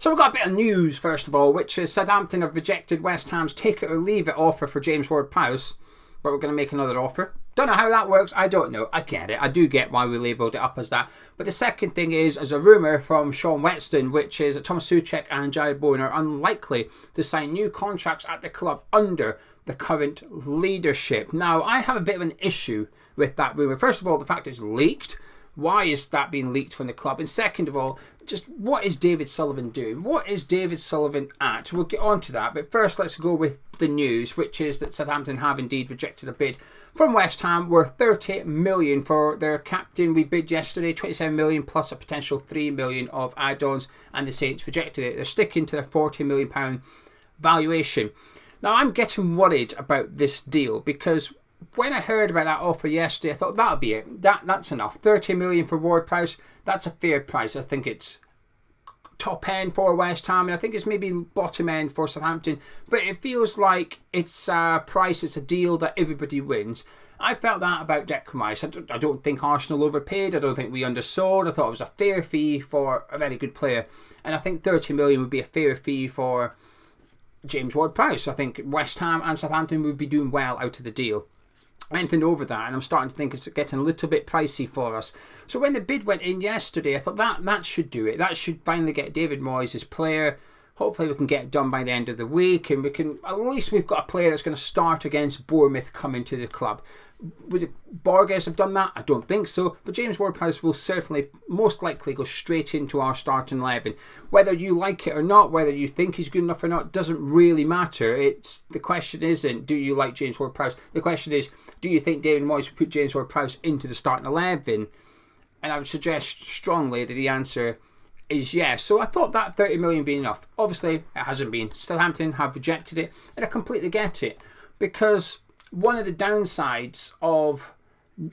So we've got a bit of news first of all, which is Southampton have rejected West Ham's take it or leave it offer for James Ward-Prowse, but we're going to make another offer. Don't know how that works, I don't know. I get it, I do get why we labelled it up as that. But the second thing is, as a rumour from Sean Whetstone, which is that Tomas Soucek and Jarrod Bowen are unlikely to sign new contracts at the club under the current leadership. Now, I have a bit of an issue with that rumour. First of all, the fact it's leaked. Why is that being leaked from the club? And second of all, just what is David Sullivan doing? What is David Sullivan at? We'll get on to that. But first, let's go with the news, which is that Southampton have indeed rejected a bid from West Ham worth 30 million for their captain. We bid yesterday 27 million plus a potential 3 million of add-ons, and the Saints rejected it. They're sticking to their 40 million pound valuation. Now, I'm getting worried about this deal because when I heard about that offer yesterday, I thought that'll be it. That's enough. 30 million for Ward-Prowse, that's a fair price. I think it's top end for West Ham, and I think it's maybe bottom end for Southampton. But it feels like it's a price, it's a deal that everybody wins. I felt that about Declan Rice. I don't think Arsenal overpaid. I don't think we undersold. I thought it was a fair fee for a very good player. And I think 30 million would be a fair fee for James Ward-Prowse. I think West Ham and Southampton would be doing well out of the deal. Anything over that, and I'm starting to think it's getting a little bit pricey for us. So when the bid went in yesterday, I thought that should do it. That should finally get David Moyes his player. Hopefully we can get it done by the end of the week, and we can, at least we've got a player that's going to start against Bournemouth coming to the club. Would it Borges have done that? I don't think so. But James Ward-Prowse will certainly, most likely, go straight into our starting 11. Whether you like it or not, whether you think he's good enough or not, doesn't really matter. The question isn't, do you like James Ward-Prowse? The question is, do you think David Moyes would put James Ward-Prowse into the starting 11? And I would suggest strongly that the answer is yes. So I thought that 30 million would be enough. Obviously, it hasn't been. Southampton have rejected it, and I completely get it, because one of the downsides of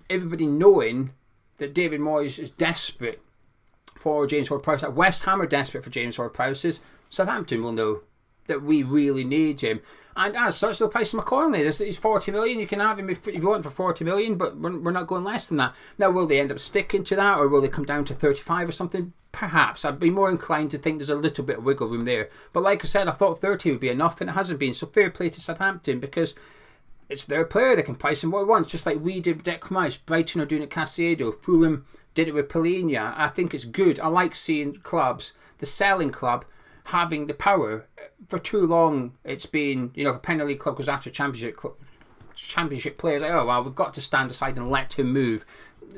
everybody knowing that David Moyes is desperate for James Ward-Prowse, that West Ham are desperate for James Ward-Prowse, is Southampton will know that we really need him. And as such, they'll price him accordingly. He's 40 million. You can have him if you want for 40 million, but we're not going less than that. Now, will they end up sticking to that, or will they come down to 35 or something? Perhaps. I'd be more inclined to think there's a little bit of wiggle room there. But like I said, I thought 30 would be enough, and it hasn't been. So fair play to Southampton, because it's their player. They can price him what he wants, just like we did with Declan Rice. Brighton are doing it with Caicedo. Fulham did it with Palhinha. I think it's good. I like seeing clubs, the selling club, having the power. For too long, it's been, if a Premier League club goes after championship players, like, oh well, we've got to stand aside and let him move.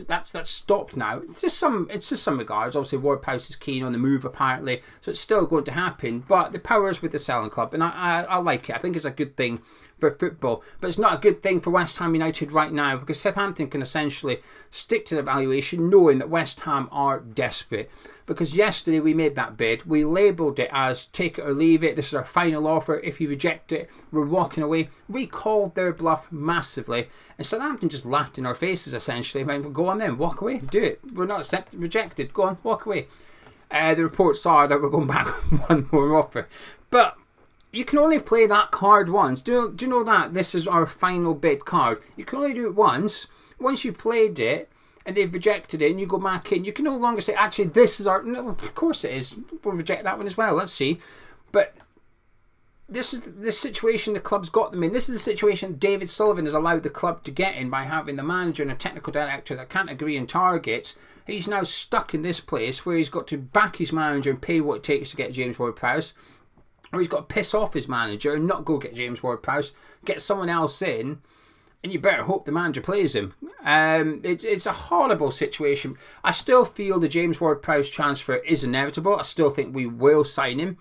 That's stopped now. It's just some regards. Obviously, Ward-Prowse is keen on the move apparently, so it's still going to happen. But the power is with the selling club, and I like it. I think it's a good thing for football, but it's not a good thing for West Ham United right now, because Southampton can essentially stick to the valuation knowing that West Ham are desperate. Because yesterday we made that bid, we labelled it as take it or leave it, this is our final offer, if you reject it, we're walking away. We called their bluff massively, and Southampton just laughed in our faces essentially. Go on then, walk away, do it, we're not rejected, go on, walk away. The reports are that we're going back with one more offer, but you can only play that card once. Do you know that this is our final bid card? You can only do it once. Once you've played it and they've rejected it and you go back in, you can no longer say, actually, this is our... No, of course it is. We'll reject that one as well. Let's see. But this is the situation the club's got them in. This is the situation David Sullivan has allowed the club to get in by having the manager and a technical director that can't agree on targets. He's now stuck in this place where he's got to back his manager and pay what it takes to get James Ward-Prowse. Or he's got to piss off his manager and not go get James Ward-Prowse, get someone else in, and you better hope the manager plays him. It's a horrible situation. I still feel the James Ward-Prowse transfer is inevitable. I still think we will sign him.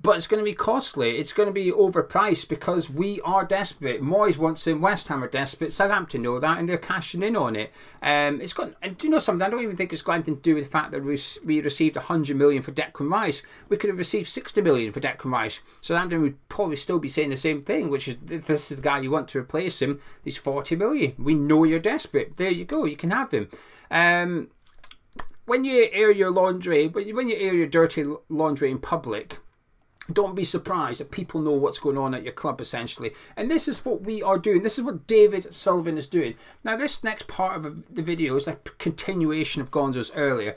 But it's going to be costly. It's going to be overpriced because we are desperate. Moyes wants him. West Ham are desperate. Southampton know that, and they're cashing in on it. It's got. And do you know something? I don't even think it's got anything to do with the fact that we received 100 million for Declan Rice. We could have received 60 million for Declan Rice. Southampton would probably still be saying the same thing, which is, this is the guy you want to replace him. He's 40 million. We know you're desperate. There you go. You can have him. When you air your laundry, when you air your dirty laundry in public, don't be surprised that people know what's going on at your club, essentially. And this is what we are doing. This is what David Sullivan is doing. Now, this next part of the video is a continuation of Gonzo's earlier.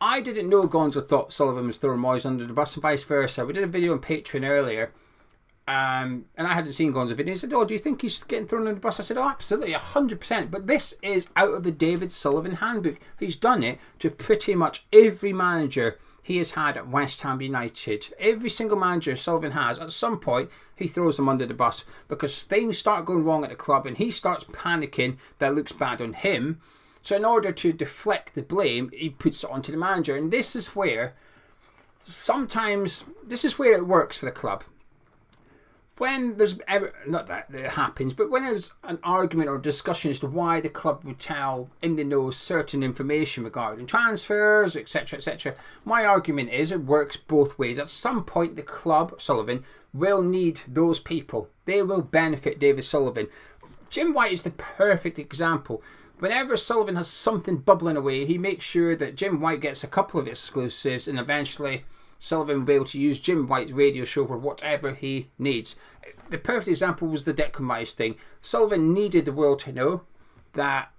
I didn't know Gonzo thought Sullivan was throwing Moyes under the bus and vice versa. We did a video on Patreon earlier, and I hadn't seen Gonzo's video. He said, "Oh, do you think he's getting thrown under the bus?" I said, "Oh, absolutely, 100%. But this is out of the David Sullivan handbook. He's done it to pretty much every manager he has had at West Ham United. Every single manager Sullivan has, at some point, he throws them under the bus because things start going wrong at the club and he starts panicking that looks bad on him. So in order to deflect the blame, he puts it onto the manager. And this is where it works for the club. When there's not that it happens, but when there's an argument or discussion as to why the club would tell in the know certain information regarding transfers, etc., my argument is it works both ways. At some point, the club, Sullivan, will need those people. They will benefit David Sullivan. Jim White is the perfect example. Whenever Sullivan has something bubbling away, he makes sure that Jim White gets a couple of exclusives, and eventually Sullivan will be able to use Jim White's radio show for whatever he needs. The perfect example was the Declan Rice thing. Sullivan needed the world to know that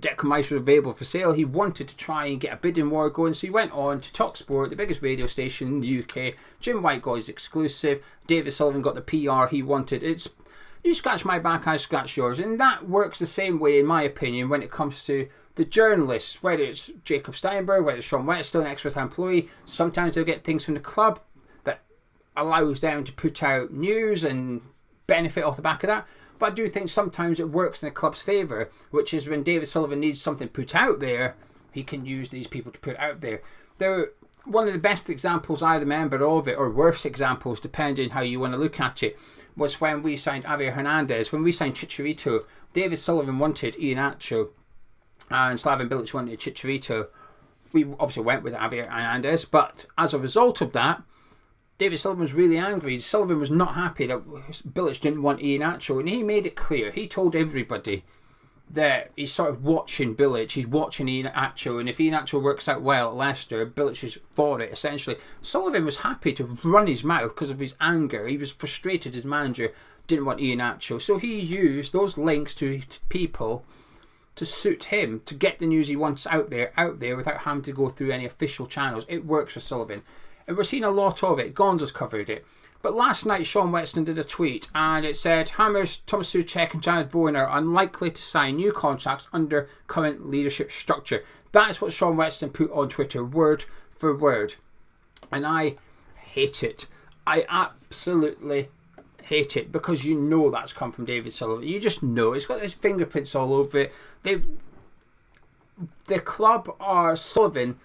Declan Rice was available for sale. He wanted to try and get a bidding war going, so he went on to TalkSport, the biggest radio station in the UK. Jim White got his exclusive. David Sullivan got the PR he wanted. It's you scratch my back, I scratch yours. And that works the same way, in my opinion, when it comes to the journalists, whether it's Jacob Steinberg, whether it's Sean Whetstone, an ex-West Ham employee. Sometimes they'll get things from the club that allows them to put out news and benefit off the back of that. But I do think sometimes it works in the club's favour, which is when David Sullivan needs something put out there, he can use these people to put out there. They're one of the best examples I remember of it, or worst examples, depending how you want to look at it, was when we signed Javier Hernandez. When we signed Chicharito, David Sullivan wanted Iheanacho and Slaven Bilic wanted Chicharito. We obviously went with Javier Hernandez, but as a result of that, David Sullivan was really angry. Sullivan was not happy that Bilic didn't want Iheanacho, and he made it clear. He told everybody that he's sort of watching Bilic, he's watching Iheanacho, and if Iheanacho works out well at Leicester, Bilic is for it, essentially. Sullivan was happy to run his mouth because of his anger. He was frustrated his manager didn't want Iheanacho, so he used those links to people to suit him, to get the news he wants out there without having to go through any official channels. It works for Sullivan, and we're seeing a lot of it. Gonzo's covered it. But last night, Sean Whetstone did a tweet, and it said, Hammers, Tomas Soucek and Jarrod Bowen are unlikely to sign new contracts under current leadership structure. That's what Sean Whetstone put on Twitter, word for word. And I hate it. I absolutely hate it, because you know that's come from David Sullivan. You just know. It's got his fingerprints all over it. The club, or Sullivan,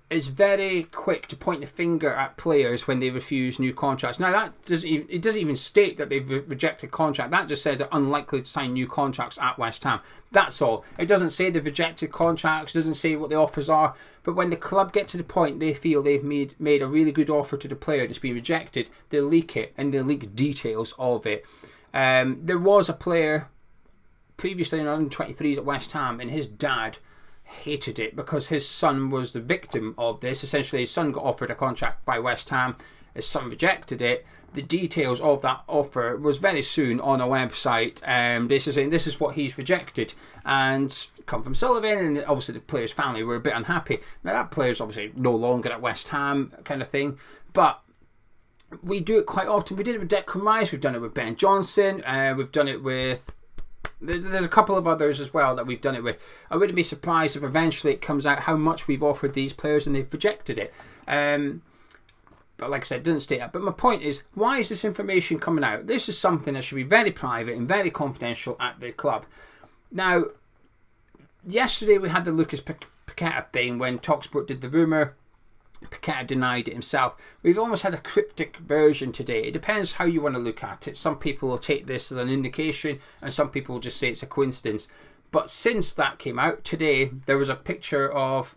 is very quick to point the finger at players when they refuse new contracts. Now, it doesn't even state that they've rejected contract. That just says they're unlikely to sign new contracts at West Ham. That's all. It doesn't say they've rejected contracts, doesn't say what the offers are. But when the club get to the point they feel they've made a really good offer to the player that's been rejected, they'll leak it, and they'll leak details of it. There was a player previously in under-23s at West Ham, and his dad hated it because his son was the victim of this. Essentially, his son got offered a contract by West Ham. His son rejected it. The details of that offer was very soon on a website. Basically saying this is what he's rejected, and come from Sullivan, and obviously the player's family were a bit unhappy. Now that player's obviously no longer at West Ham, kind of thing, but we do it quite often. We did it with Declan Rice, we've done it with Ben Johnson, we've done it with There's a couple of others as well that we've done it with. I wouldn't be surprised if eventually it comes out how much we've offered these players and they've rejected it. But like I said, it doesn't state that. But my point is, why is this information coming out? This is something that should be very private and very confidential at the club. Now, yesterday we had the Lucas Paqueta thing when TalkSport did the rumour. Paqueta denied it himself. We've almost had a cryptic version today. It depends how you want to look at it. Some people will take this as an indication, and some people will just say it's a coincidence. But since that came out today, there was a picture of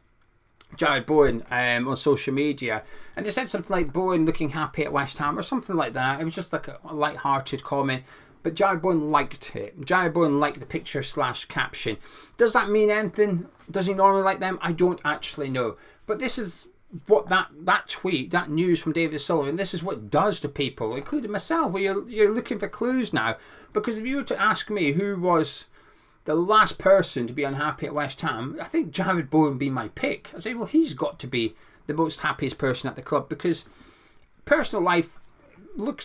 Jarrod Bowen on social media, and it said something like Bowen looking happy at West Ham or something like that. It was just like a light-hearted comment. But Jarrod Bowen liked it. Jarrod Bowen liked the picture / caption. Does that mean anything? Does he normally like them? I don't actually know. But this is what that tweet, that news from David Sullivan, this is what it does to people, including myself, where you're looking for clues now. Because if you were to ask me who was the last person to be unhappy at West Ham, I think Jarrod Bowen would be my pick. I say, well, he's got to be the most happiest person at the club, because personal life,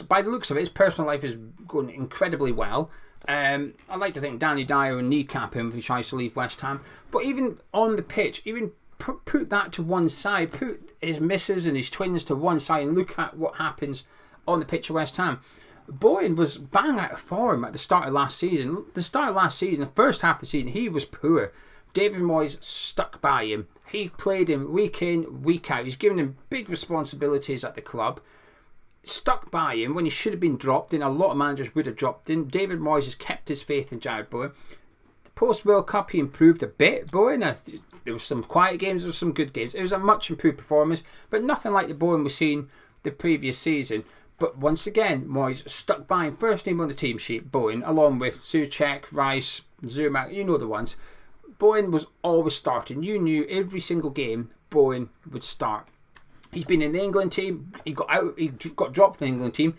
by the looks of it, his personal life is going incredibly well. I'd like to think Danny Dyer will kneecap him if he tries to leave West Ham. But even on the pitch, even put that to one side, put his missus and his twins to one side and look at what happens on the pitch of West Ham. Bowen was bang out of form at the start of last season. The first half of the season, he was poor. David Moyes stuck by him. He played him week in, week out. He's given him big responsibilities at the club. Stuck by him when he should have been dropped in. A lot of managers would have dropped in. David Moyes has kept his faith in Jarrod Bowen. Post World Cup, he improved a bit. Bowen, there were some quiet games, there were some good games. It was a much improved performance, but nothing like the Bowen we've seen the previous season. But once again, Moyes stuck by him. First name on the team sheet, Bowen, along with Soucek, Rice, Zuma, you know the ones. Bowen was always starting. You knew every single game Bowen would start. He's been in the England team. He got dropped from the England team,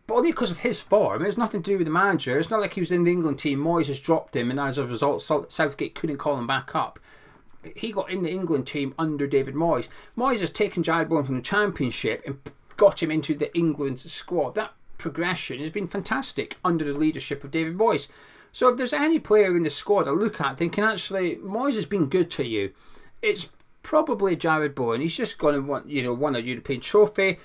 but only because of his form. It has nothing to do with the manager. It's not like he was in the England team. Moyes has dropped him, and as a result, Southgate couldn't call him back up. He got in the England team under David Moyes. Moyes has taken Jarrod Bowen from the Championship and got him into the England squad. That progression has been fantastic under the leadership of David Moyes. So if there's any player in the squad I look at thinking, actually, Moyes has been good to you, it's probably Jarrod Bowen. He's just going to want, won a European trophy.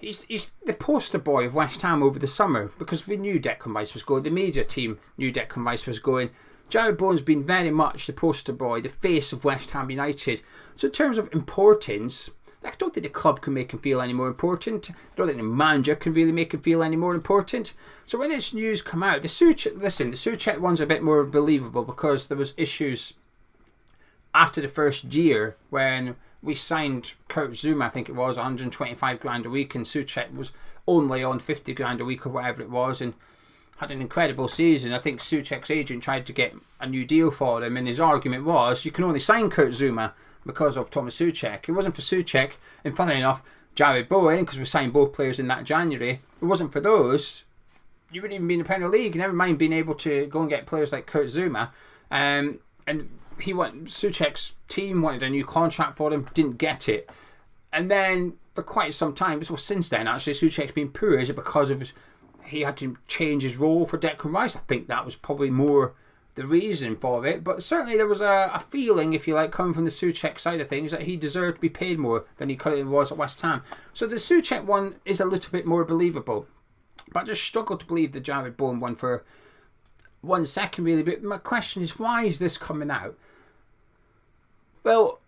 He's the poster boy of West Ham over the summer, because we knew Declan Rice was going. The media team knew Declan Rice was going. Jarrod Bowen's been very much the poster boy, the face of West Ham United. So in terms of importance, I don't think the club can make him feel any more important. I don't think the manager can really make him feel any more important. So when this news come out, the Soucek one's a bit more believable, because there was issues after the first year when we signed Kurt Zouma, I think it was, 125 grand a week, and Soucek was only on 50 grand a week or whatever it was, and had an incredible season. I think Soucek's agent tried to get a new deal for him, and his argument was, you can only sign Kurt Zouma because of Tomas Soucek. It wasn't for Soucek, and funnily enough, Jarrod Bowen, because we signed both players in that January, it wasn't for those, you wouldn't even be in the Premier League, never mind being able to go and get players like Kurt Zouma. And Soucek's team wanted a new contract for him, didn't get it. And then for quite some time, since then actually, Soucek's been poor. Is it because of he had to change his role for Declan Rice? I think that was probably more the reason for it. But certainly there was a feeling, if you like, coming from the Soucek side of things, that he deserved to be paid more than he currently was at West Ham. So the Soucek one is a little bit more believable. But I just struggle to believe the Jarrod Bowen one for 1 second, really. But my question is, why is this coming out? Well,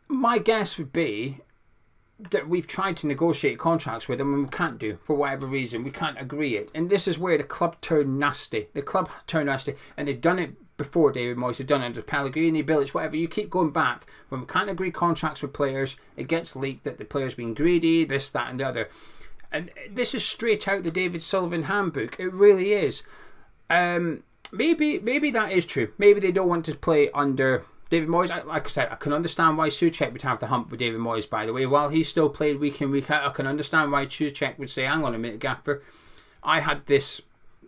my guess would be that we've tried to negotiate contracts with them and we can't do, for whatever reason. We can't agree it. And this is where the club turned nasty. And they've done it before David Moyes. They've done it under Pellegrini, Bilic, whatever. You keep going back. When we can't agree contracts with players, it gets leaked that the player's been greedy, this, that and the other. And this is straight out the David Sullivan handbook. It really is. Maybe that is true. Maybe they don't want to play under David Moyes. Like I said, I can understand why Soucek would have the hump with David Moyes, by the way. While he still played week in, week out, I can understand why Soucek would say, hang on a minute, Gaffer, I had this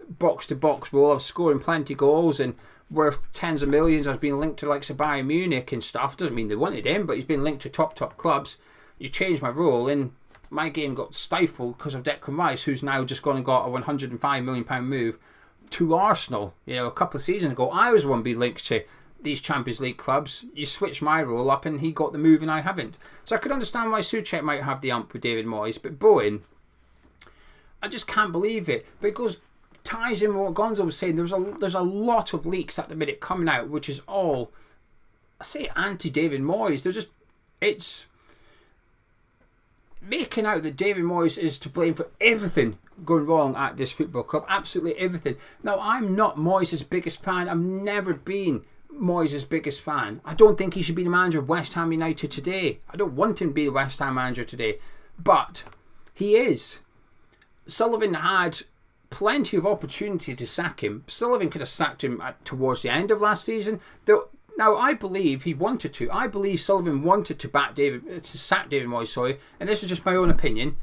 box-to-box role. I was scoring plenty of goals and worth tens of millions. I was being linked to like Bayern Munich and stuff. Doesn't mean they wanted him, but he's been linked to top clubs. You changed my role, and my game got stifled because of Declan Rice, who's now just gone and got a £105 million move to Arsenal. A couple of seasons ago, I was one being linked to these Champions League clubs. You switched my role up and he got the move and I haven't. So I could understand why Soucek might have the ump with David Moyes, but Bowen, I just can't believe it. But it ties in with what Gonzo was saying. There's a lot of leaks at the minute coming out, which is all, I say, anti-David Moyes. It's making out that David Moyes is to blame for everything going wrong at this football club. Absolutely everything. Now, I'm not Moyes' biggest fan. I've never been Moyes' biggest fan. I don't think he should be the manager of West Ham United today. I don't want him to be the West Ham manager today. But he is. Sullivan had plenty of opportunity to sack him. Sullivan could have sacked him towards the end of last season. Now, I believe he wanted to. I believe Sullivan wanted to sack David Moyes, and this is just my own opinion.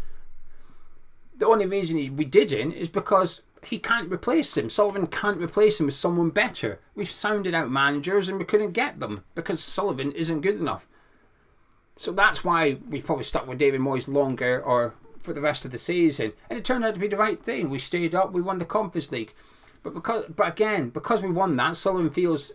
The only reason we didn't is because he can't replace him. Sullivan can't replace him with someone better. We've sounded out managers and we couldn't get them because Sullivan isn't good enough. So that's why we probably stuck with David Moyes longer or for the rest of the season. And it turned out to be the right thing. We stayed up, we won the Conference League. But because we won that, Sullivan feels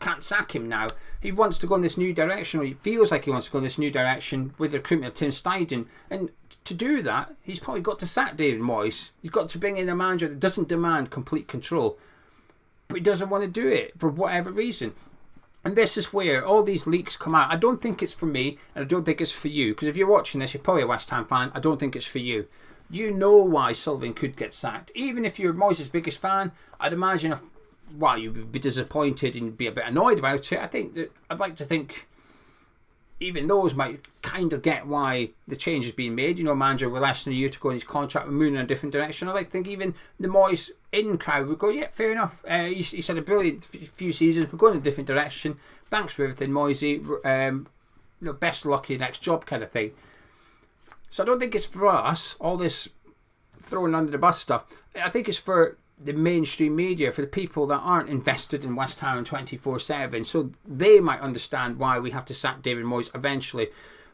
can't sack him now. He wants to go in this new direction, or he feels like he wants to go in this new direction with the recruitment of Tim Steidten. And to do that, he's probably got to sack David Moyes. He's got to bring in a manager that doesn't demand complete control. But he doesn't want to do it for whatever reason. And this is where all these leaks come out. I don't think it's for me, and I don't think it's for you. Because if you're watching this, you're probably a West Ham fan. I don't think it's for you. You know why Sullivan could get sacked. Even if you're Moyes' biggest fan, I'd imagine you would be disappointed and be a bit annoyed about it. I'd like to think even those might kind of get why the change is being made. You know, manager with less than a year to go in his contract, we're moving in a different direction. I'd like to think even the Moyes in crowd would go, yeah, fair enough. He's had a brilliant few seasons. We're going in a different direction. Thanks for everything, Moyesy. Best of luck in your next job kind of thing. So I don't think it's for us, all this throwing under the bus stuff. I think it's for the mainstream media, for the people that aren't invested in West Ham 24/7, so they might understand why we have to sack David Moyes eventually.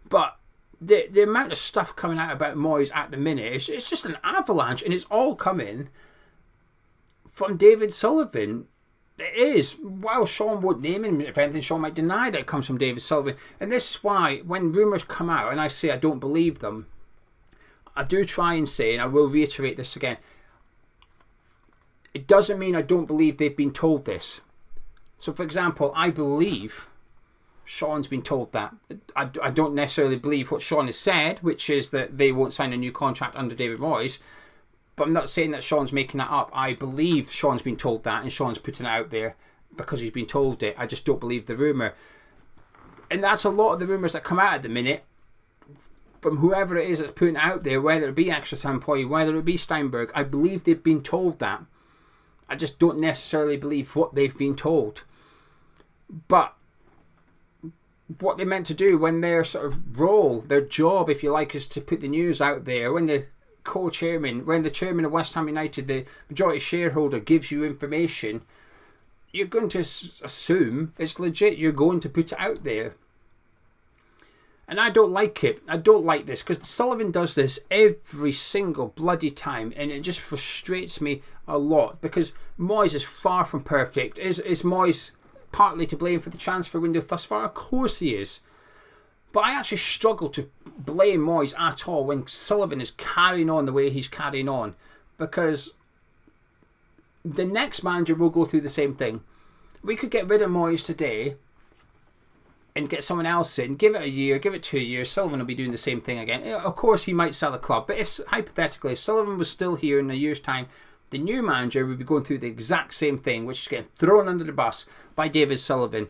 But the amount of stuff coming out about Moyes at the minute, it's just an avalanche, and it's all coming from David Sullivan. It is. While Sean won't name him, if anything, Sean might deny that it comes from David Sullivan. And this is why, when rumours come out, and I say I don't believe them, I do try and say, and I will reiterate this again, it doesn't mean I don't believe they've been told this. So, for example, I believe Sean's been told that. I don't necessarily believe what Sean has said, which is that they won't sign a new contract under David Moyes. But I'm not saying that Sean's making that up. I believe Sean's been told that, and Sean's putting it out there because he's been told it. I just don't believe the rumour. And that's a lot of the rumours that come out at the minute from whoever it is that's putting it out there, whether it be Extra Time Employee, whether it be Steinberg. I believe they've been told that. I just don't necessarily believe what they've been told. But what they're meant to do when their sort of role, their job, if you like, is to put the news out there, when the co-chairman, when the chairman of West Ham United, the majority shareholder, gives you information, you're going to assume it's legit. You're going to put it out there. And I don't like it. I don't like this because Sullivan does this every single bloody time, and it just frustrates me a lot because Moyes is far from perfect. Is Moyes partly to blame for the transfer window thus far? Of course he is. But I actually struggle to blame Moyes at all when Sullivan is carrying on the way he's carrying on, because the next manager will go through the same thing. We could get rid of Moyes today and get someone else in, give it a year, give it 2 years, Sullivan will be doing the same thing again. Of course, he might sell the club, but if hypothetically, if Sullivan was still here in a year's time, the new manager would be going through the exact same thing, which is getting thrown under the bus by David Sullivan.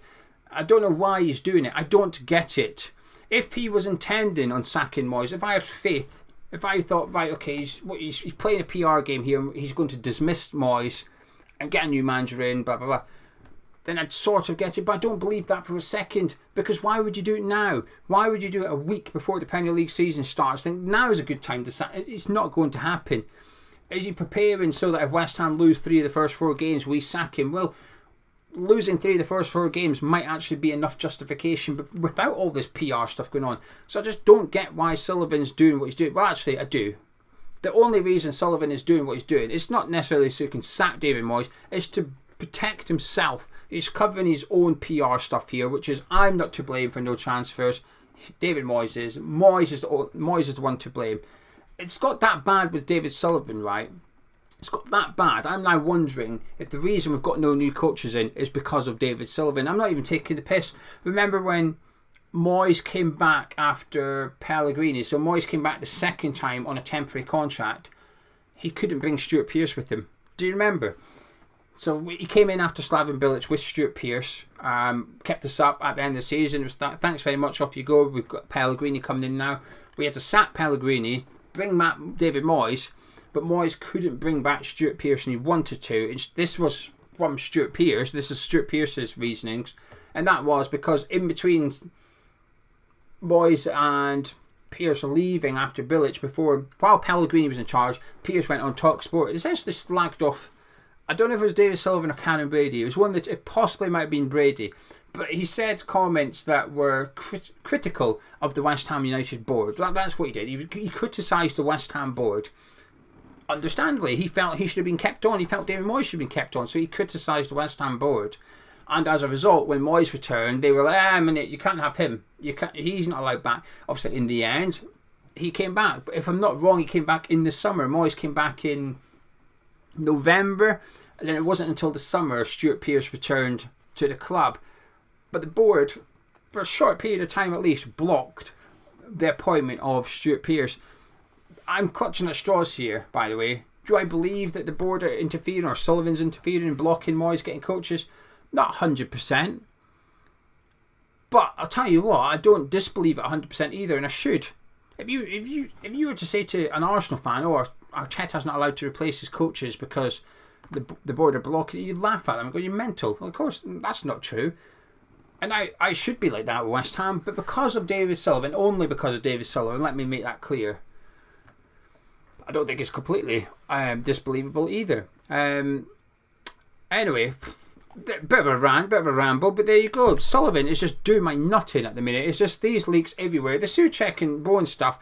I don't know why he's doing it. I don't get it. If he was intending on sacking Moyes, if I had faith, if I thought, right, okay, he's playing a PR game here, he's going to dismiss Moyes and get a new manager in, blah, blah, blah, then I'd sort of get it. But I don't believe that for a second, because why would you do it now? Why would you do it a week before the Premier League season starts? Think now is a good time to sack. It's not going to happen. Is he preparing so that if West Ham lose 3 of the first 4 games, we sack him? Well, losing 3 of the first 4 games might actually be enough justification, but without all this PR stuff going on. So I just don't get why Sullivan's doing what he's doing. Well, actually, I do. The only reason Sullivan is doing what he's doing, it's not necessarily so he can sack David Moyes, it's to protect himself. He's covering his own PR stuff here, which is, I'm not to blame for no transfers. David Moyes is. Moyes is the one to blame. It's got that bad with David Sullivan, right? It's got that bad. I'm now wondering if the reason we've got no new coaches in is because of David Sullivan. I'm not even taking the piss. Remember when Moyes came back after Pellegrini? So Moyes came back the second time on a temporary contract. He couldn't bring Stuart Pearce with him. Do you remember? So he came in after Slaven Bilic with Stuart Pearce, kept us up at the end of the season. It was thanks very much, off you go. We've got Pellegrini coming in now. We had to sack Pellegrini, bring back David Moyes, but Moyes couldn't bring back Stuart Pearce and he wanted to. And this was from Stuart Pearce. This is Stuart Pearce's reasonings. And that was because in between Moyes and Pearce leaving after Bilic while Pellegrini was in charge, Pearce went on TalkSport. It essentially slagged off, I don't know if it was David Sullivan or Karen Brady. It was one that it possibly might have been Brady. But he said comments that were critical of the West Ham United board. That's what he did. He criticised the West Ham board. Understandably, he felt he should have been kept on. He felt David Moyes should have been kept on. So he criticised the West Ham board. And as a result, when Moyes returned, they were like, a minute, you can't have him. He's not allowed back. Obviously, in the end, he came back. But if I'm not wrong, he came back in the summer. Moyes came back in November. And then it wasn't until the summer Stuart Pearce returned to the club. But the board, for a short period of time at least, blocked the appointment of Stuart Pearce. I'm clutching at straws here, by the way. Do I believe that the board are interfering, or Sullivan's interfering and blocking Moyes getting coaches? Not 100%. But I'll tell you what, I don't disbelieve it 100% either, and I should. If you were to say to an Arsenal fan, oh, Arteta's not allowed to replace his coaches because the board are blocking it, you'd laugh at them and go, you're mental. Well, of course, that's not true. And I should be like that with West Ham, but because of David Sullivan, only because of David Sullivan, let me make that clear. I don't think it's completely disbelievable either. Anyway, bit of a rant, bit of a ramble, but there you go. Sullivan is just doing my nutting at the minute. It's just these leaks everywhere. The Soucek and Bowen stuff,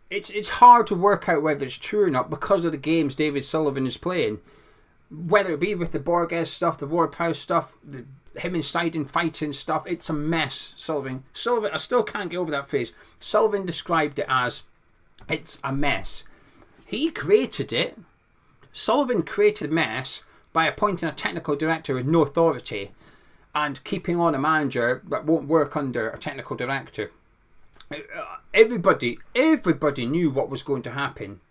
it's hard to work out whether it's true or not because of the games David Sullivan is playing. Whether it be with the Borges stuff, the Ward-Prowse stuff, him inside and fighting stuff, it's a mess. Sullivan, I still can't get over that phrase. Sullivan described it as, it's a mess. He created it. Sullivan created a mess by appointing a technical director with no authority and keeping on a manager that won't work under a technical director. Everybody knew what was going to happen.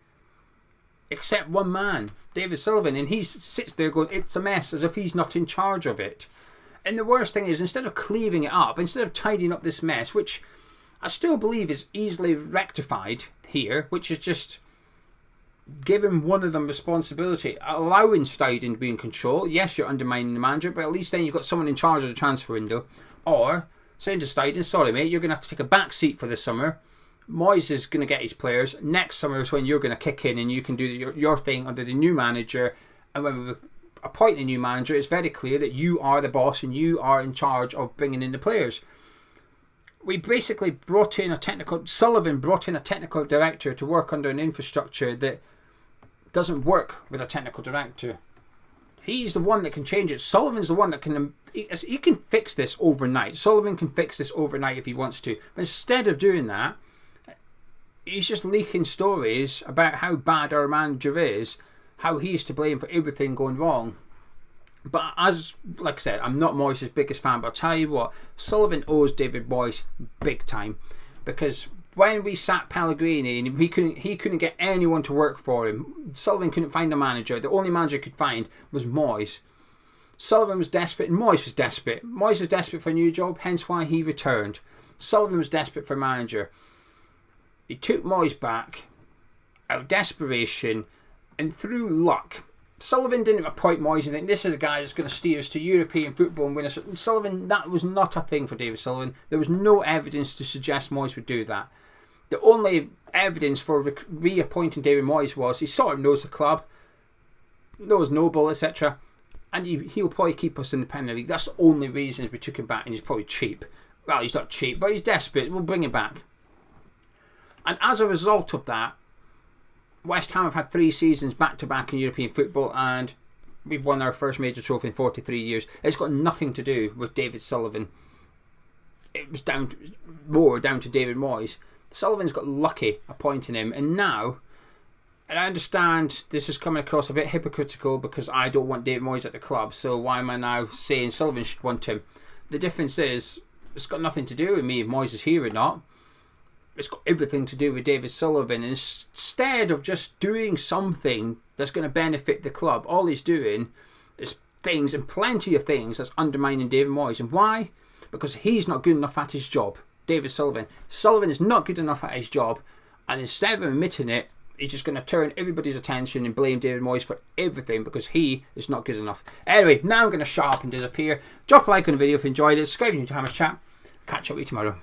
Except one man, David Sullivan, and he sits there going, it's a mess, as if he's not in charge of it. And the worst thing is, instead of cleaving it up, instead of tidying up this mess, which I still believe is easily rectified here, which is just giving one of them responsibility, allowing Steiden to be in control. Yes, you're undermining the manager, but at least then you've got someone in charge of the transfer window. Or saying to Steiden, sorry mate, you're going to have to take a back seat for this summer. Moyes is going to get his players. Next summer is when you're going to kick in and you can do your thing under the new manager. And when we appoint a new manager, it's very clear that you are the boss and you are in charge of bringing in the players. We basically Sullivan brought in a technical director to work under an infrastructure that doesn't work with a technical director. He's the one that can change it. Sullivan's the one that can, he can fix this overnight. Sullivan can fix this overnight if he wants to. But instead of doing that, he's just leaking stories about how bad our manager is, how he's to blame for everything going wrong. But like I said, I'm not Moyes' biggest fan, but I'll tell you what, Sullivan owes David Moyes big time. Because when we sacked Pellegrini and he couldn't get anyone to work for him, Sullivan couldn't find a manager. The only manager he could find was Moyes. Sullivan was desperate and Moyes was desperate. Moyes was desperate for a new job, hence why he returned. Sullivan was desperate for a manager. He took Moyes back out of desperation and through luck. Sullivan didn't appoint Moyes and think this is a guy that's going to steer us to European football and win us. Sullivan, that was not a thing for David Sullivan. There was no evidence to suggest Moyes would do that. The only evidence for reappointing David Moyes was he sort of knows the club, knows Noble, etc. And he'll probably keep us in the Premier League. That's the only reason we took him back, and he's probably cheap. Well, he's not cheap, but he's desperate. We'll bring him back. And as a result of that, West Ham have had 3 seasons back-to-back in European football and we've won our first major trophy in 43 years. It's got nothing to do with David Sullivan. It was more down to David Moyes. Sullivan's got lucky appointing him, and now, and I understand this is coming across a bit hypocritical because I don't want David Moyes at the club, so why am I now saying Sullivan should want him? The difference is, it's got nothing to do with me if Moyes is here or not. It's got everything to do with David Sullivan. And instead of just doing something that's going to benefit the club, all he's doing is things, and plenty of things, that's undermining David Moyes. And why? Because he's not good enough at his job. David Sullivan. Sullivan is not good enough at his job, and instead of admitting it, he's just going to turn everybody's attention and blame David Moyes for everything because he is not good enough. Anyway, now I'm going to shut up and disappear. Drop a like on the video if you enjoyed it. Subscribe to Hammers Chat. Catch up with you tomorrow.